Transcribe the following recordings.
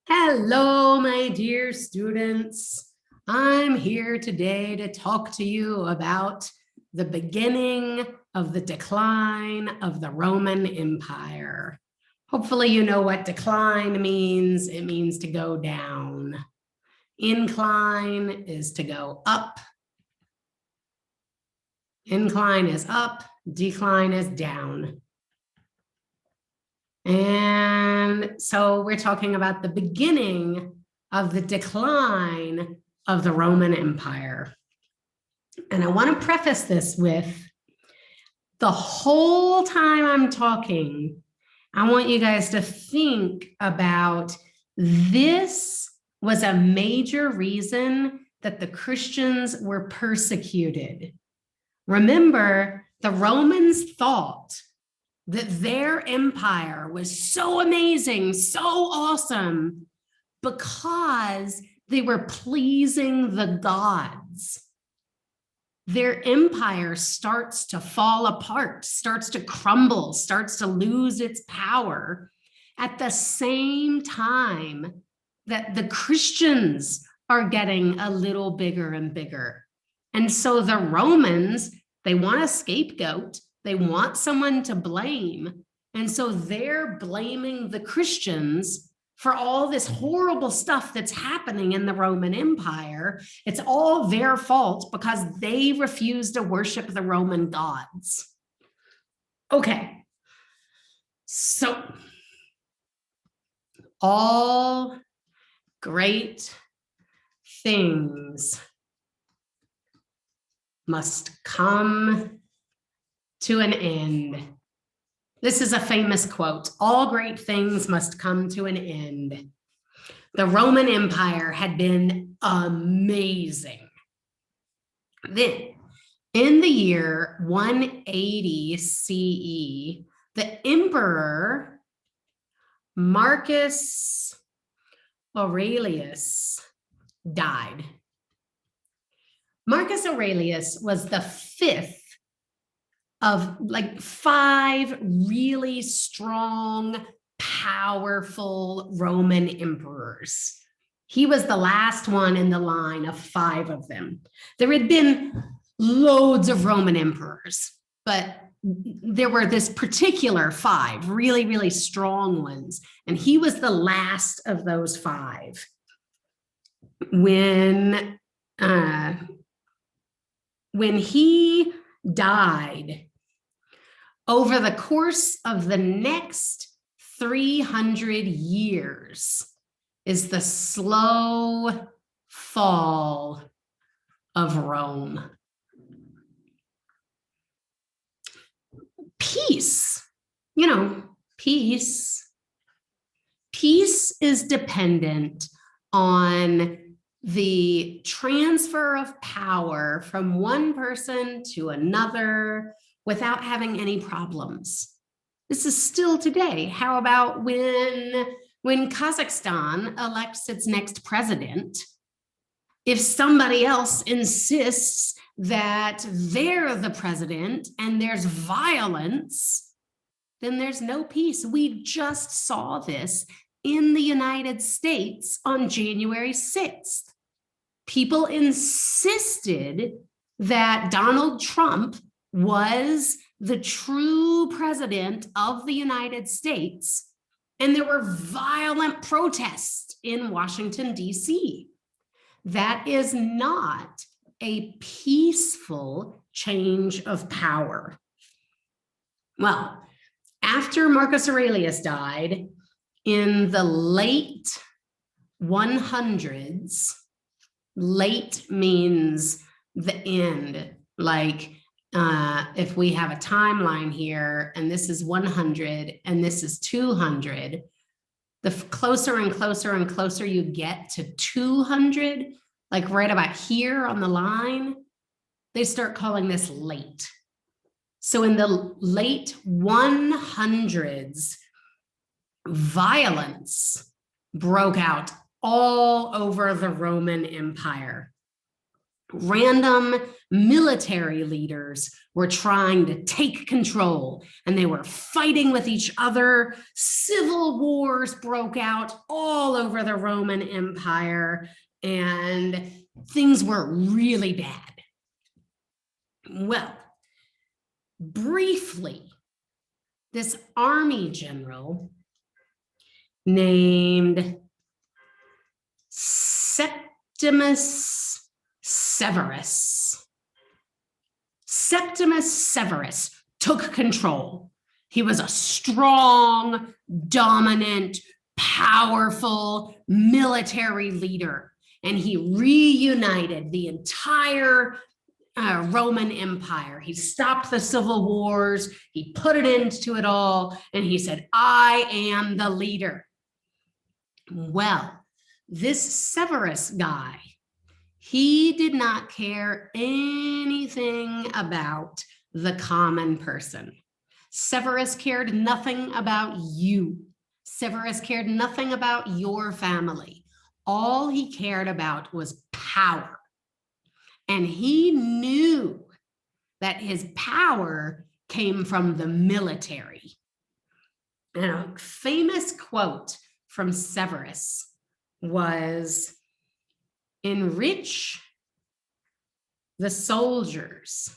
Hello, my dear students. I'm here today to talk to you about the beginning of the decline of the Roman Empire. Hopefully you know what decline means. It means to go down. Incline is to go up. Incline is up, decline is down. And so we're talking about the beginning of the decline of the Roman Empire. And I want to preface this with the whole time I'm talking, I want you guys to think about this was a major reason that the Christians were persecuted. Remember, the Romans thought that their empire was so amazing, so awesome, because they were pleasing the gods. Their empire starts to fall apart, starts to crumble, starts to lose its power at the same time that the Christians are getting a little bigger and bigger. And so the Romans, they want a scapegoat. They want someone to blame. And so they're blaming the Christians for all this horrible stuff that's happening in the Roman Empire. It's all their fault because they refuse to worship the Roman gods. Okay, so all great things must come to an end. This is a famous quote. All great things must come to an end. The Roman Empire had been amazing. Then, in the year 180 CE, the emperor Marcus Aurelius died. Marcus Aurelius was the fifth of like 5 really strong, powerful Roman emperors. He was the last one in the line of 5 of them. There had been loads of Roman emperors, but there were this particular 5 really, really strong ones. And he was the last of those 5. When he died, over the course of the next 300 years is the slow fall of Rome. Peace, peace. Peace is dependent on the transfer of power from one person to another without having any problems. This is still today. How about when Kazakhstan elects its next president? If somebody else insists that they're the president and there's violence, then there's no peace. We just saw this in the United States on January 6th. People insisted that Donald Trump was the true president of the United States, and there were violent protests in Washington, D.C. That is not a peaceful change of power. Well, after Marcus Aurelius died in the late 100s, late means the end, like if we have a timeline here, and this is 100 and this is 200, the closer and closer and closer you get to 200, like right about here on the line, they start calling this late. So in the late 100s, violence broke out all over the Roman Empire. Random military leaders were trying to take control, and they were fighting with each other. Civil wars broke out all over the Roman Empire, and things were really bad. Well, briefly, this army general named Septimus Severus took control. He was a strong, dominant, powerful military leader, and he reunited the entire Roman Empire. He stopped the civil wars, he put an end to it all, and he said, I am the leader. Well, this Severus guy, he did not care anything about the common person. Severus cared nothing about you. Severus cared nothing about your family. All he cared about was power. And he knew that his power came from the military. And a famous quote from Severus was, enrich the soldiers,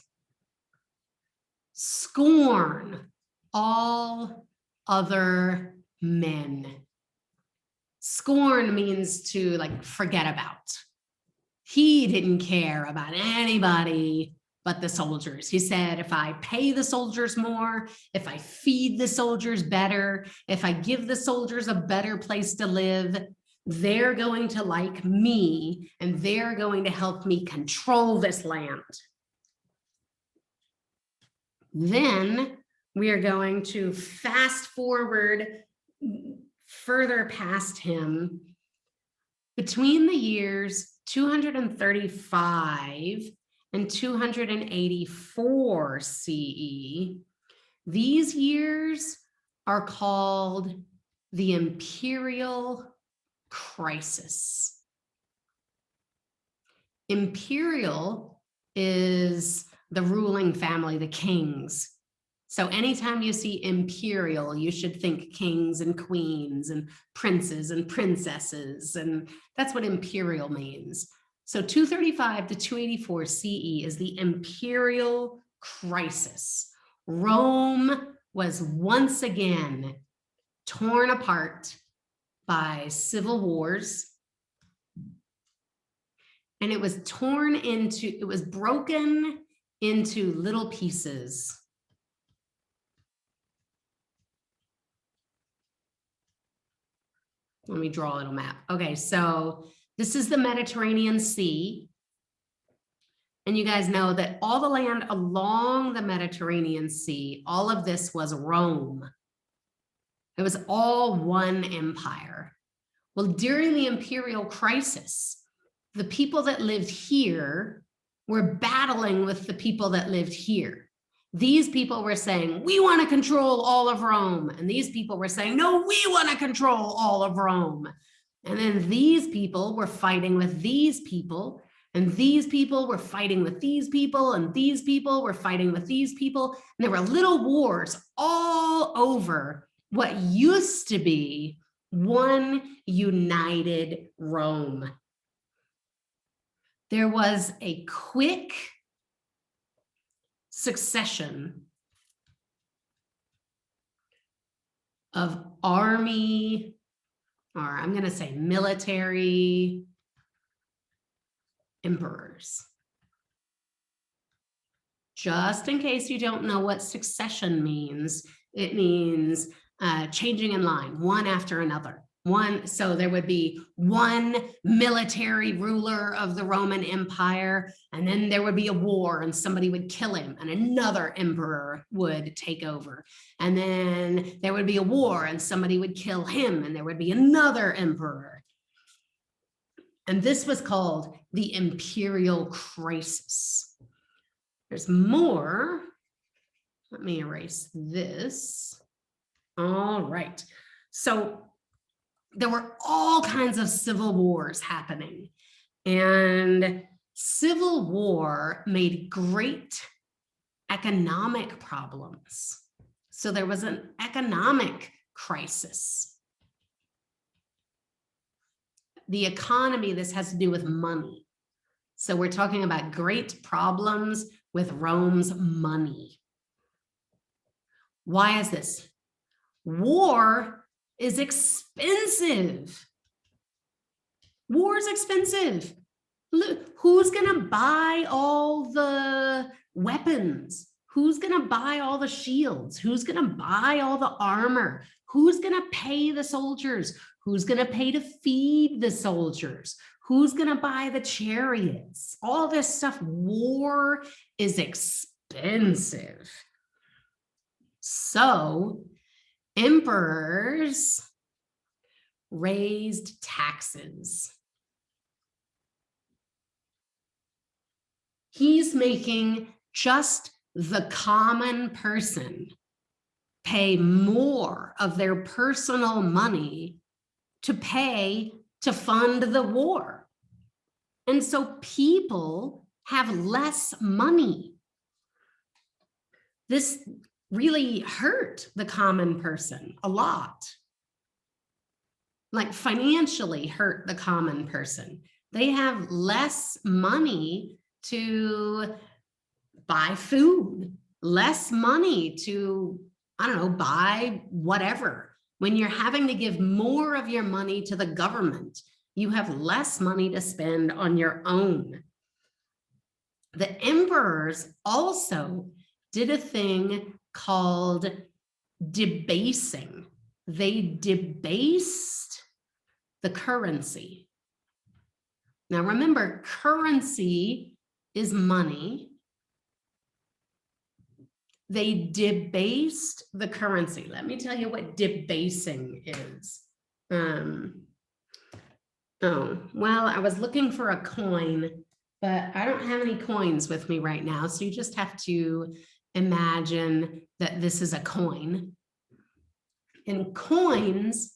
scorn all other men. Scorn means to forget about. He didn't care about anybody but the soldiers. He said, if I pay the soldiers more, if I feed the soldiers better, if I give the soldiers a better place to live, they're going to like me, and they're going to help me control this land. Then we are going to fast forward further past him. Between the years 235 and 284 CE, these years are called the Imperial Crisis. Imperial is the ruling family, the kings. So anytime you see imperial, you should think kings and queens and princes and princesses, and that's what imperial means. So 235 to 284 CE is the Imperial Crisis. Rome was once again torn apart by civil wars, and it was broken into little pieces. Let me draw a little map. Okay, so this is the Mediterranean Sea. And you guys know that all the land along the Mediterranean Sea, all of this was Rome. It was all one empire. Well, during the imperial crisis, the people that lived here were battling with the people that lived here. These people were saying, we want to control all of Rome. And these people were saying, no, we want to control all of Rome. And then these people were fighting with these people, and these people were fighting with these people, and these people were fighting with these people. And there were little wars all over what used to be one united Rome. There was a quick succession of army, or I'm going to say military emperors. Just in case you don't know what succession means, it means changing in line, one after another. So there would be one military ruler of the Roman Empire, and then there would be a war and somebody would kill him and another emperor would take over. And then there would be a war and somebody would kill him and there would be another emperor. And this was called the Imperial Crisis. There's more. Let me erase this. All right. So there were all kinds of civil wars happening. And Civil war made great economic problems. So there was an economic crisis. The economy, this has to do with money. So we're talking about great problems with Rome's money. Why is this? War is expensive. War is expensive. Look, who's going to buy all the weapons? Who's going to buy all the shields? Who's going to buy all the armor? Who's going to pay the soldiers? Who's going to pay to feed the soldiers? Who's going to buy the chariots? All this stuff. War is expensive. So emperors raised taxes. He's making just the common person pay more of their personal money to pay to fund the war. And so people have less money. This really hurt the common person a lot. Like financially hurt the common person. They have less money to buy food, less money to, I don't know, buy whatever. When you're having to give more of your money to the government, you have less money to spend on your own. The emperors also did a thing called debasing. They debased the currency. Now remember, currency is money. They debased the currency. Let me tell you what debasing is. Oh, well, I was looking for a coin, but I don't have any coins with me right now. So you just have to imagine that this is a coin. And coins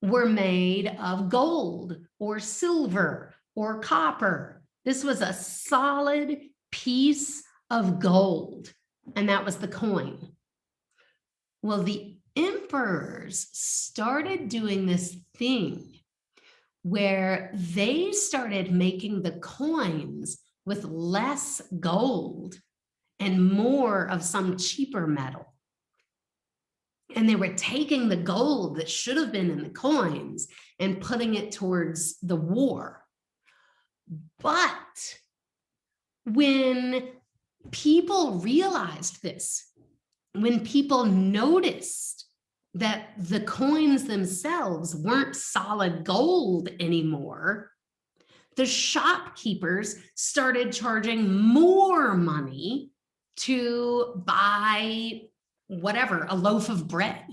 were made of gold or silver or copper. This was a solid piece of gold, and that was the coin. Well, the emperors started doing this thing where they started making the coins with less gold and more of some cheaper metal. And they were taking the gold that should have been in the coins and putting it towards the war. But when people realized this, when people noticed that the coins themselves weren't solid gold anymore, the shopkeepers started charging more money to buy whatever, a loaf of bread.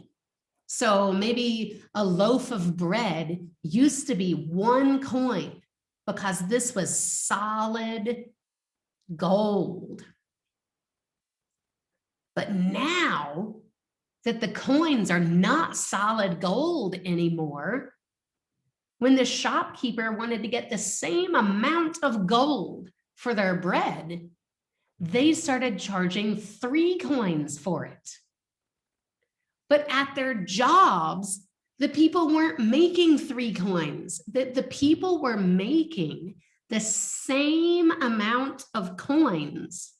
So maybe a loaf of bread used to be 1 coin because this was solid gold. But now that the coins are not solid gold anymore, when the shopkeeper wanted to get the same amount of gold for their bread, they started charging 3 coins for it. But at their jobs, the people weren't making 3 coins. The people were making the same amount of coins,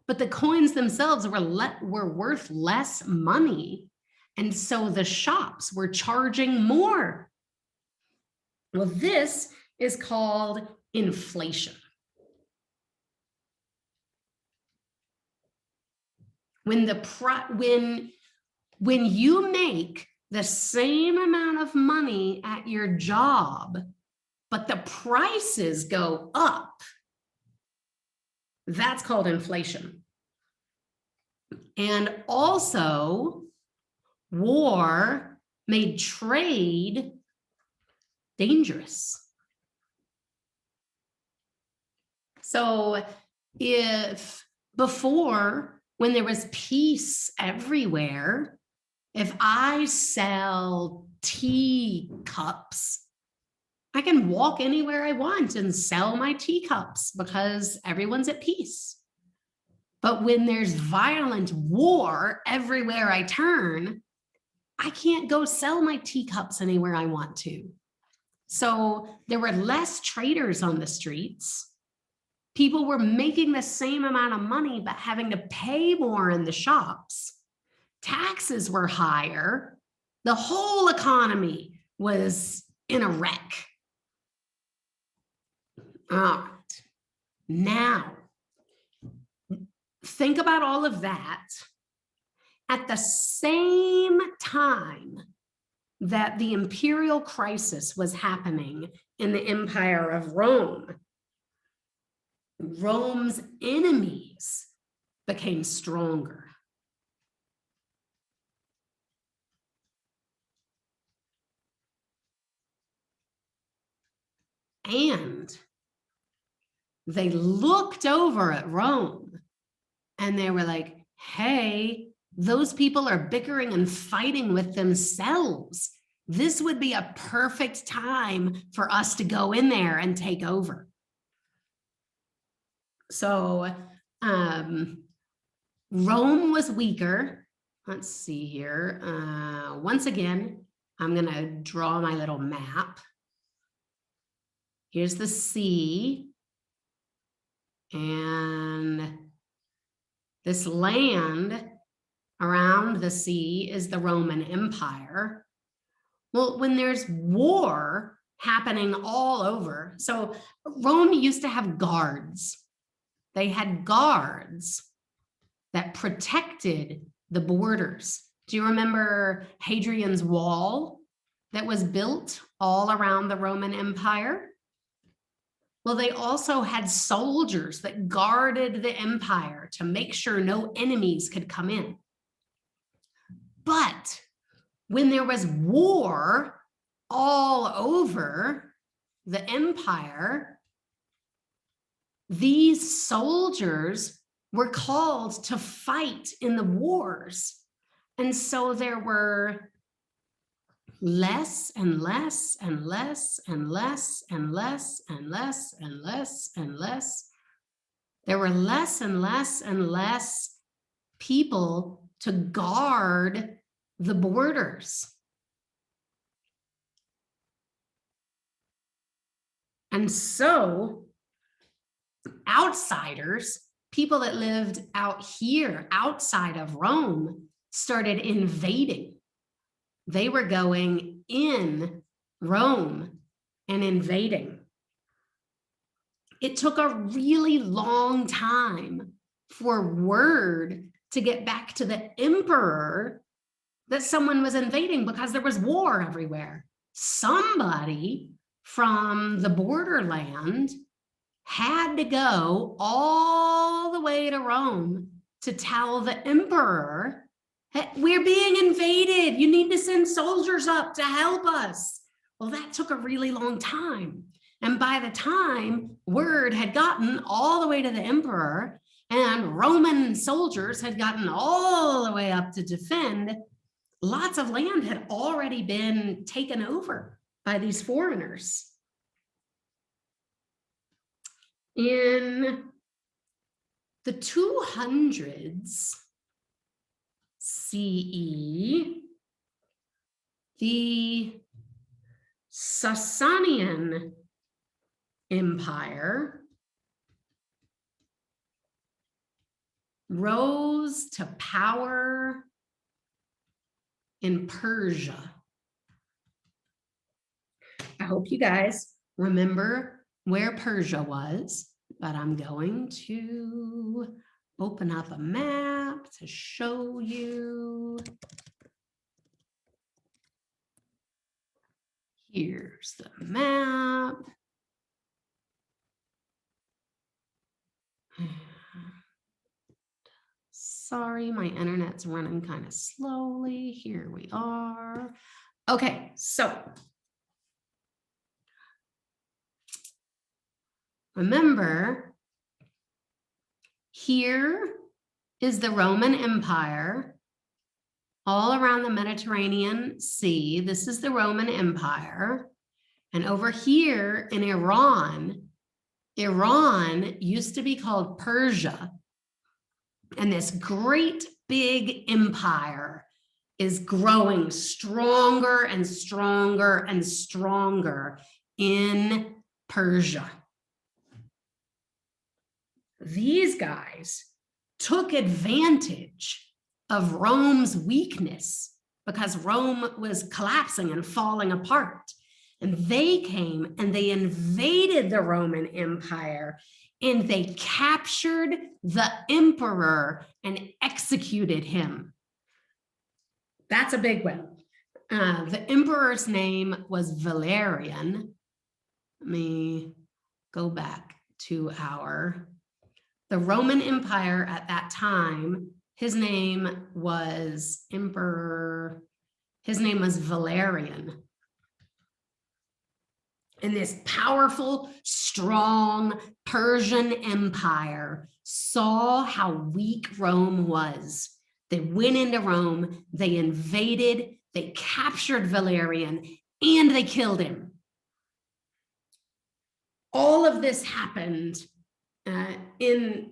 but the coins themselves were worth less money. And so the shops were charging more. Well, this is called inflation. When you make the same amount of money at your job, but the prices go up, that's called inflation. And also, war made trade dangerous. So if before, when there was peace everywhere, if I sell tea cups I can walk anywhere I want and sell my teacups because everyone's at peace. But when there's violent war everywhere I turn, I can't go sell my teacups anywhere I want to. So there were less traders on the streets. People were making the same amount of money, but having to pay more in the shops. Taxes were higher. The whole economy was in a wreck. All right. Now, think about all of that. At the same time that the imperial crisis was happening in the Empire of Rome, Rome's enemies became stronger. And they looked over at Rome and they were like, hey, those people are bickering and fighting with themselves. This would be a perfect time for us to go in there and take over. So Rome was weaker. Let's see here. Once again, I'm going to draw my little map. Here's the sea. And this land around the sea is the Roman Empire. Well, when there's war happening all over, so Rome used to have guards. They had guards that protected the borders. Do you remember Hadrian's Wall that was built all around the Roman Empire? Well, they also had soldiers that guarded the empire to make sure no enemies could come in. But when there was war all over the empire, these soldiers were called to fight in the wars. And so there were less and less and less and less and less and less and less and less. There were less and less and less people to guard the borders. And so outsiders, people that lived out here outside of Rome, started invading. They were going in Rome and invading. It took a really long time for word to get back to the emperor that someone was invading because there was war everywhere. Somebody from the borderland had to go all the way to Rome to tell the emperor, hey, we're being invaded. You need to send soldiers up to help us. Well, that took a really long time. And by the time word had gotten all the way to the emperor and Roman soldiers had gotten all the way up to defend, lots of land had already been taken over by these foreigners. In the 200s CE, the Sasanian Empire rose to power in Persia. I hope you guys remember where Persia was, but I'm going to open up a map to show you. Here's the map. Sorry, my internet's running kind of slowly. Here we are. Okay, so remember, here is the Roman Empire all around the Mediterranean Sea. This is the Roman Empire. And over here in Iran, Iran used to be called Persia. And this great big empire is growing stronger and stronger and stronger in Persia. These guys took advantage of Rome's weakness because Rome was collapsing and falling apart. And they came and they invaded the Roman Empire and they captured the emperor and executed him. That's a big one. The emperor's name was Valerian. Let me go back to the Roman Empire at that time. His name was Valerian. And this powerful, strong Persian Empire saw how weak Rome was. They went into Rome, they invaded, they captured Valerian, and they killed him. All of this happened in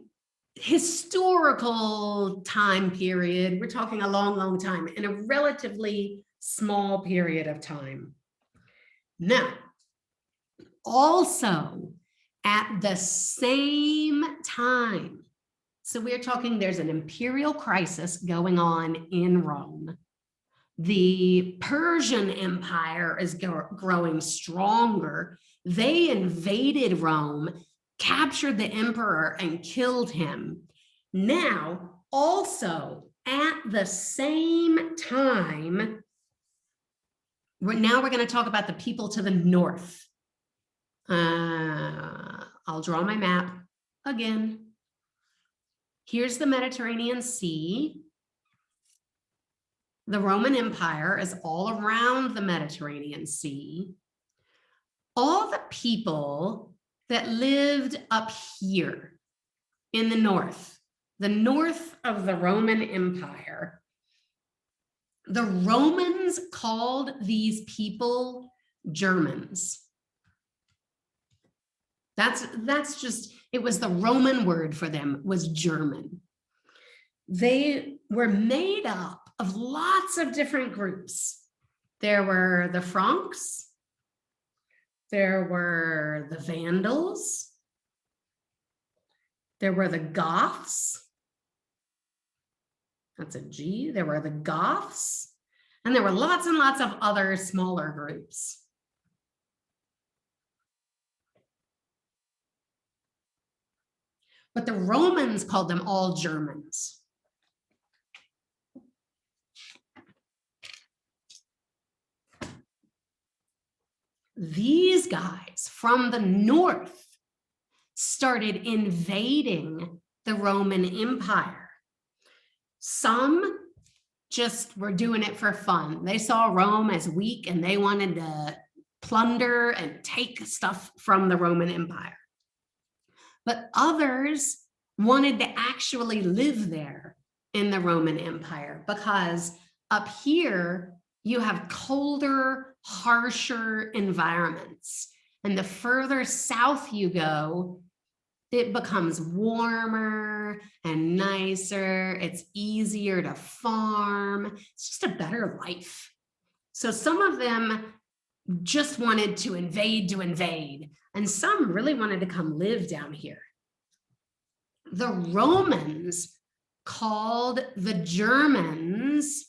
historical time period. We're talking a long, long time, in a relatively small period of time. Now, also at the same time, so we're talking there's an imperial crisis going on in Rome. The Persian Empire is growing stronger. They invaded Rome, captured the emperor, and killed him. Now, also at the same time, we're going to talk about the people to the north. I'll draw my map again. Here's the Mediterranean Sea. The Roman Empire is all around the Mediterranean Sea. All the people that lived up here in the north of the Roman Empire, the Romans called these people Germans. That's just, it was the Roman word for them, was German. They were made up of lots of different groups. There were the Franks, there were the Vandals, there were the Goths, that's a G, there were the Goths, and there were lots and lots of other smaller groups. But the Romans called them all Germans. These guys from the north started invading the Roman Empire. Some just were doing it for fun. They saw Rome as weak and they wanted to plunder and take stuff from the Roman Empire. But others wanted to actually live there in the Roman Empire because up here you have colder, harsher environments. And the further south you go, it becomes warmer and nicer. It's easier to farm. It's just a better life. So some of them just wanted to invade, and some really wanted to come live down here. The Romans called the Germans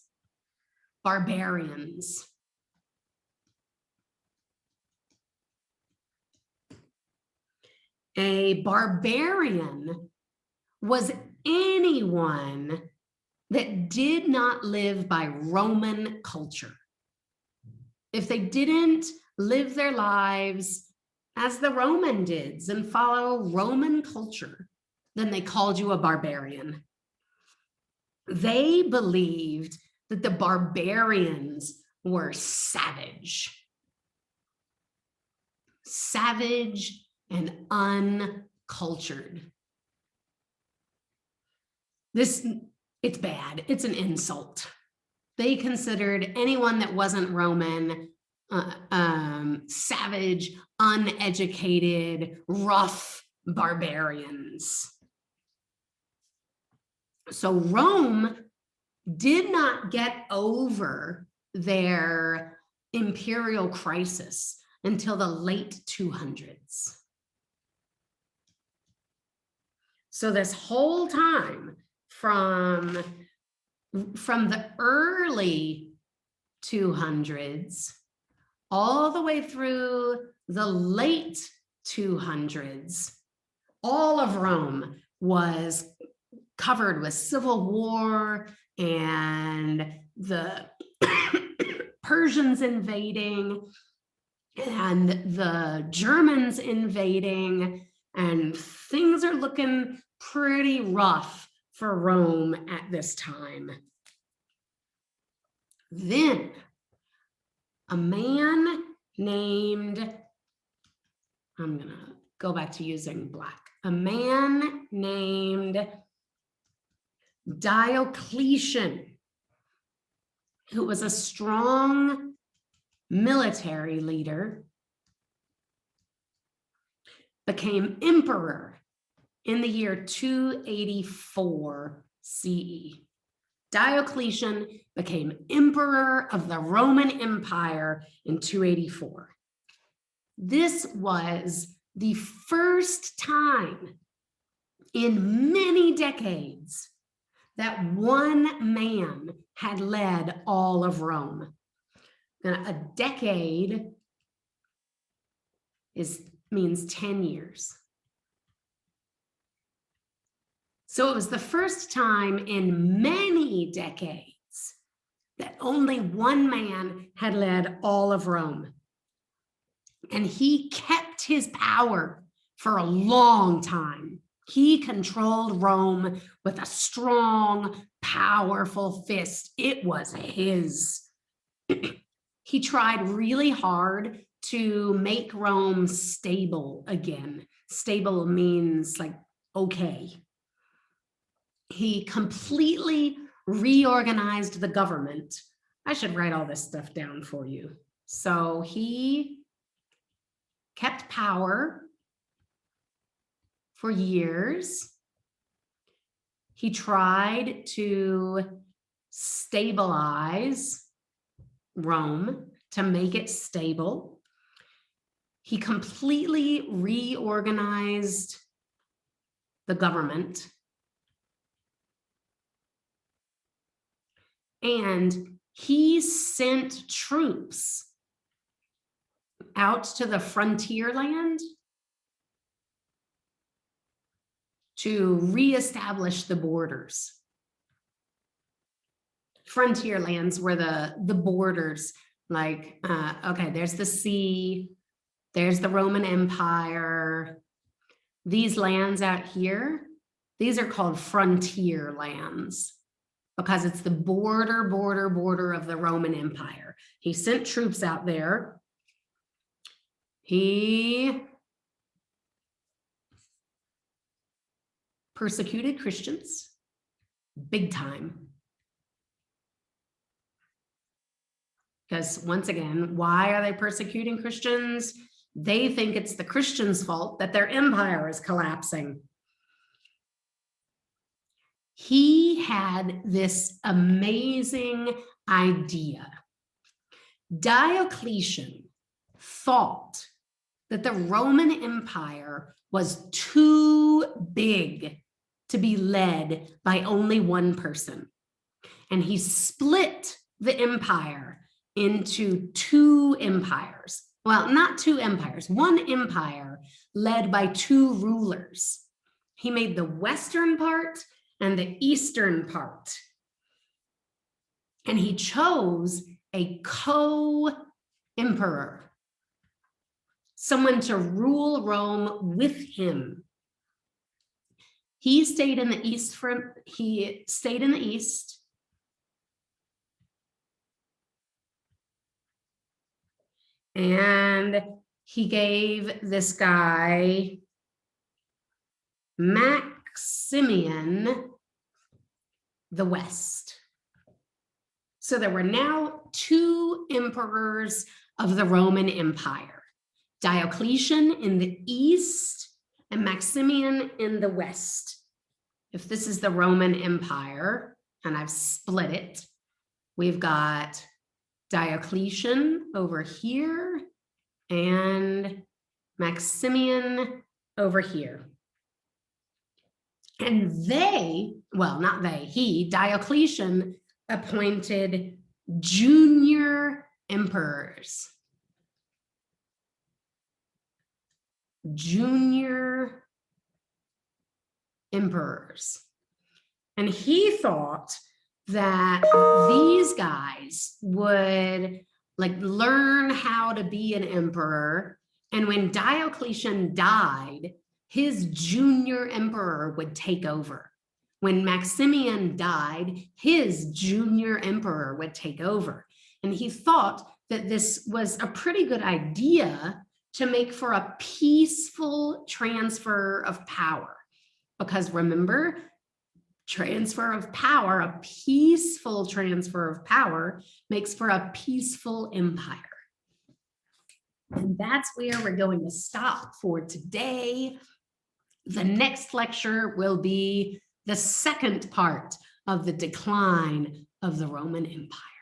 barbarians. A barbarian was anyone that did not live by Roman culture. If they didn't live their lives as the Roman did and follow Roman culture, then they called you a barbarian. They believed that the barbarians were savage and uncultured. It's bad. It's an insult. They considered anyone that wasn't Roman savage, uneducated, rough barbarians. So Rome did not get over their imperial crisis until the late 200s. So this whole time from the early 200s all the way through the late 200s, all of Rome was covered with civil war and the Persians invading and the Germans invading, and things are looking pretty rough for Rome at this time. Then a man named, I'm gonna go back to using black, a man named Diocletian, who was a strong military leader, became emperor in the year 284 CE. Diocletian became emperor of the Roman Empire in 284. This was the first time in many decades that one man had led all of Rome. Now, a decade means 10 years. So it was the first time in many decades that only one man had led all of Rome. And he kept his power for a long time. He controlled Rome with a strong, powerful fist. It was his. He tried really hard to make Rome stable again. Stable means like, okay. He completely reorganized the government. I should write all this stuff down for you. So he kept power for years. He tried to stabilize Rome, to make it stable. He completely reorganized the government. And he sent troops out to the frontier land to reestablish the borders. Frontier lands were the borders, like, okay, there's the sea, there's the Roman Empire. These lands out here, these are called frontier lands because it's the border of the Roman Empire. He sent troops out there. He persecuted Christians big time. Because once again, why are they persecuting Christians? They think it's the Christians' fault that their empire is collapsing. He had this amazing idea. Diocletian thought that the Roman Empire was too big to be led by only one person. And he split the empire into two empires. Well, not two empires, one empire led by two rulers. He made the western part and the eastern part. And he chose a co-emperor, someone to rule Rome with him. He stayed in the east and he gave this guy Maximian the West. So there were now two emperors of the Roman Empire. Diocletian in the east and Maximian in the west. If this is the Roman Empire, and I've split it, we've got Diocletian over here and Maximian over here. And they, well, not they, he, Diocletian, appointed junior emperors. Junior emperors. And he thought that these guys would like learn how to be an emperor. And when Diocletian died, his junior emperor would take over. When Maximian died, his junior emperor would take over. And he thought that this was a pretty good idea to make for a peaceful transfer of power. Because remember, transfer of power, a peaceful transfer of power makes for a peaceful empire. And that's where we're going to stop for today. The next lecture will be the second part of the decline of the Roman Empire.